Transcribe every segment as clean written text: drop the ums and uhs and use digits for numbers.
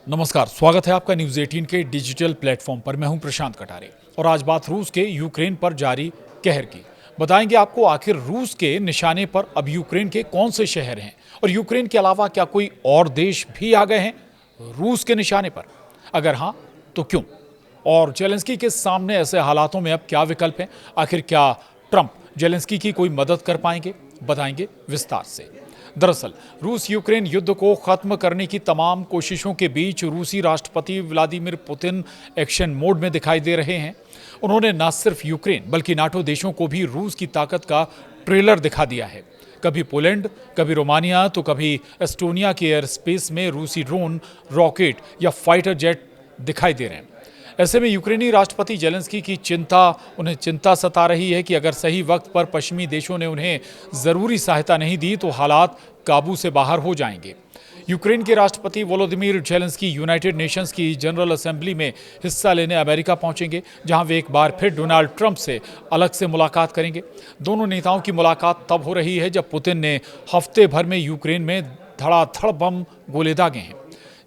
नमस्कार, स्वागत है आपका न्यूज 18 के डिजिटल प्लेटफॉर्म पर। मैं हूं प्रशांत कटारे और आज बात रूस के यूक्रेन पर जारी कहर की। बताएंगे आपको आखिर रूस के निशाने पर अब यूक्रेन के कौन से शहर हैं और यूक्रेन के अलावा क्या कोई और देश भी आ गए हैं रूस के निशाने पर। अगर हाँ तो क्यों, और जेलेंस्की के सामने ऐसे हालातों में अब क्या विकल्प हैं। आखिर क्या ट्रंप जेलेंस्की की कोई मदद कर पाएंगे, बताएंगे विस्तार से। दरअसल रूस यूक्रेन युद्ध को खत्म करने की तमाम कोशिशों के बीच रूसी राष्ट्रपति व्लादिमीर पुतिन एक्शन मोड में दिखाई दे रहे हैं। उन्होंने न सिर्फ यूक्रेन बल्कि नाटो देशों को भी रूस की ताकत का ट्रेलर दिखा दिया है। कभी पोलैंड, कभी रोमानिया तो कभी एस्टोनिया के एयर स्पेस में रूसी ड्रोन, रॉकेट या फाइटर जेट दिखाई दे रहे हैं। ऐसे में यूक्रेनी राष्ट्रपति जेलेंस्की की उन्हें चिंता सता रही है कि अगर सही वक्त पर पश्चिमी देशों ने उन्हें जरूरी सहायता नहीं दी तो हालात काबू से बाहर हो जाएंगे। यूक्रेन के राष्ट्रपति वोलोदिमीर जेलेंस्की यूनाइटेड नेशंस की जनरल असेंबली में हिस्सा लेने अमेरिका पहुंचेंगे, जहां वे एक बार फिर डोनाल्ड ट्रंप से अलग से मुलाकात करेंगे। दोनों नेताओं की मुलाकात तब हो रही है जब पुतिन ने हफ्ते भर में यूक्रेन में धड़ाधड़ बम गोले दागे हैं।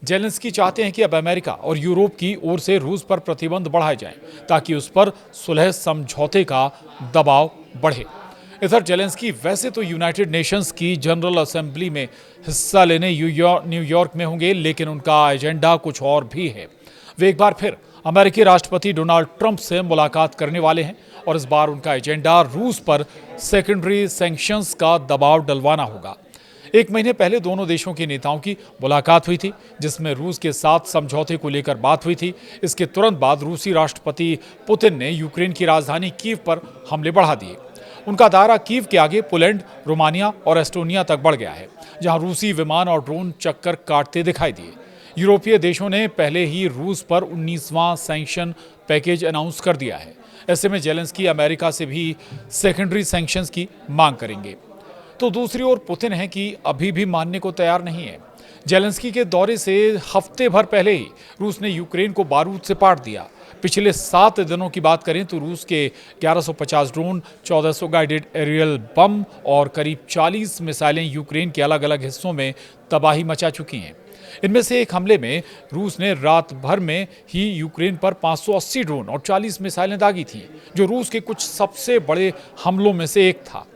जेलेंस्की चाहते हैं कि अब अमेरिका और यूरोप की ओर से रूस पर प्रतिबंध बढ़ाए जाएं ताकि उस पर सुलह समझौते का दबाव बढ़े। इधर जेलेंस्की वैसे तो यूनाइटेड नेशंस की जनरल असेंबली में हिस्सा लेने न्यूयॉर्क में होंगे, लेकिन उनका एजेंडा कुछ और भी है। वे एक बार फिर अमेरिकी राष्ट्रपति डोनाल्ड ट्रंप से मुलाकात करने वाले हैं और इस बार उनका एजेंडा रूस पर सेकेंडरी सैंक्शंस का दबाव डलवाना होगा। एक महीने पहले दोनों देशों के नेताओं की मुलाकात हुई थी, जिसमें रूस के साथ समझौते को लेकर बात हुई थी। इसके तुरंत बाद रूसी राष्ट्रपति पुतिन ने यूक्रेन की राजधानी कीव पर हमले बढ़ा दिए। उनका दायरा कीव के आगे पोलैंड, रोमानिया और एस्टोनिया तक बढ़ गया है, जहां रूसी विमान और ड्रोन चक्कर काटते दिखाई दिए। यूरोपीय देशों ने पहले ही रूस पर 19वां सैंक्शन पैकेज अनाउंस कर दिया है। ऐसे में जेलेंस्की अमेरिका से भी सेकेंडरी सैंक्शंस की मांग करेंगे। तो दूसरी ओर पुतिन है कि अभी भी मानने को तैयार नहीं है। जेलेंस्की के दौरे से हफ्ते भर पहले ही रूस ने यूक्रेन को बारूद से पाट दिया। पिछले 7 दिनों की बात करें तो रूस के 1150 ड्रोन, 1400 गाइडेड एरियल बम और करीब 40 मिसाइलें यूक्रेन के अलग अलग हिस्सों में तबाही मचा चुकी हैं। इनमें से एक हमले में रूस ने रात भर में ही यूक्रेन पर 580 ड्रोन और 40 मिसाइलें दागी थीं, जो रूस के कुछ सबसे बड़े हमलों में से एक था।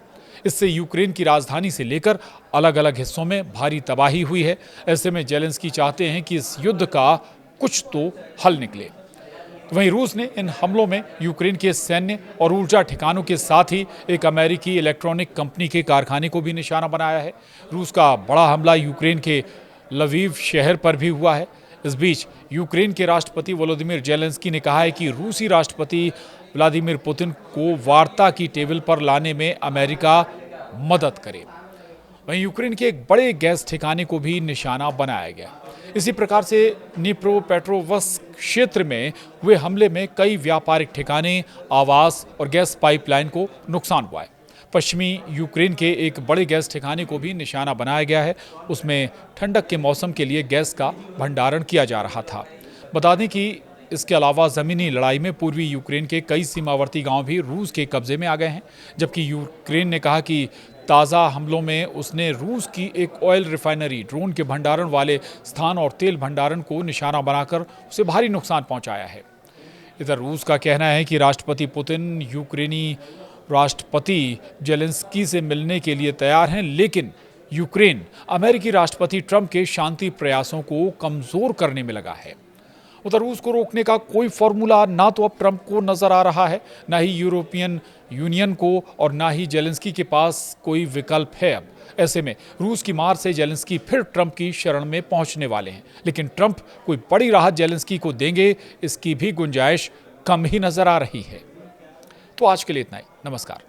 इससे यूक्रेन की राजधानी से लेकर अलग अलग हिस्सों में भारी तबाही हुई है। ऐसे में जेलेंस्की चाहते हैं कि इस युद्ध का कुछ तो हल निकले। वहीं रूस ने इन हमलों में यूक्रेन के सैन्य और ऊर्जा ठिकानों के साथ ही एक अमेरिकी इलेक्ट्रॉनिक कंपनी के कारखाने को भी निशाना बनाया है। रूस का बड़ा हमला यूक्रेन के लवीव शहर पर भी हुआ है। इस बीच यूक्रेन के राष्ट्रपति वोलोदिमीर जेलेंस्की ने कहा है कि रूसी राष्ट्रपति व्लादिमीर पुतिन को वार्ता की टेबल पर लाने में अमेरिका मदद करे। वहीं यूक्रेन के एक बड़े गैस ठिकाने को भी निशाना बनाया गया। इसी प्रकार से निप्रोपेट्रोवस्क क्षेत्र में हुए हमले में कई व्यापारिक ठिकाने, आवास और गैस पाइपलाइन को नुकसान हुआ है। पश्चिमी यूक्रेन के एक बड़े गैस ठिकाने को भी निशाना बनाया गया है। उसमें ठंडक के मौसम के लिए गैस का भंडारण किया जा रहा था। बता दें कि इसके अलावा ज़मीनी लड़ाई में पूर्वी यूक्रेन के कई सीमावर्ती गांव भी रूस के कब्जे में आ गए हैं, जबकि यूक्रेन ने कहा कि ताज़ा हमलों में उसने रूस की एक ऑयल रिफाइनरी, ड्रोन के भंडारण वाले स्थान और तेल भंडारण को निशाना बनाकर उसे भारी नुकसान पहुंचाया है। इधर रूस का कहना है कि राष्ट्रपति पुतिन यूक्रेनी राष्ट्रपति जेलेंस्की से मिलने के लिए तैयार हैं, लेकिन यूक्रेन अमेरिकी राष्ट्रपति ट्रंप के शांति प्रयासों को कमजोर करने में लगा है। उधर रूस को रोकने का कोई फॉर्मूला ना तो अब ट्रंप को नजर आ रहा है, ना ही यूरोपियन यूनियन को, और ना ही जेलेंस्की के पास कोई विकल्प है अब। ऐसे में रूस की मार से जेलेंस्की फिर ट्रंप की शरण में पहुंचने वाले हैं, लेकिन ट्रंप कोई बड़ी राहत जेलेंस्की को देंगे, इसकी भी गुंजाइश कम ही नजर आ रही है। तो आज के लिए इतना ही। नमस्कार।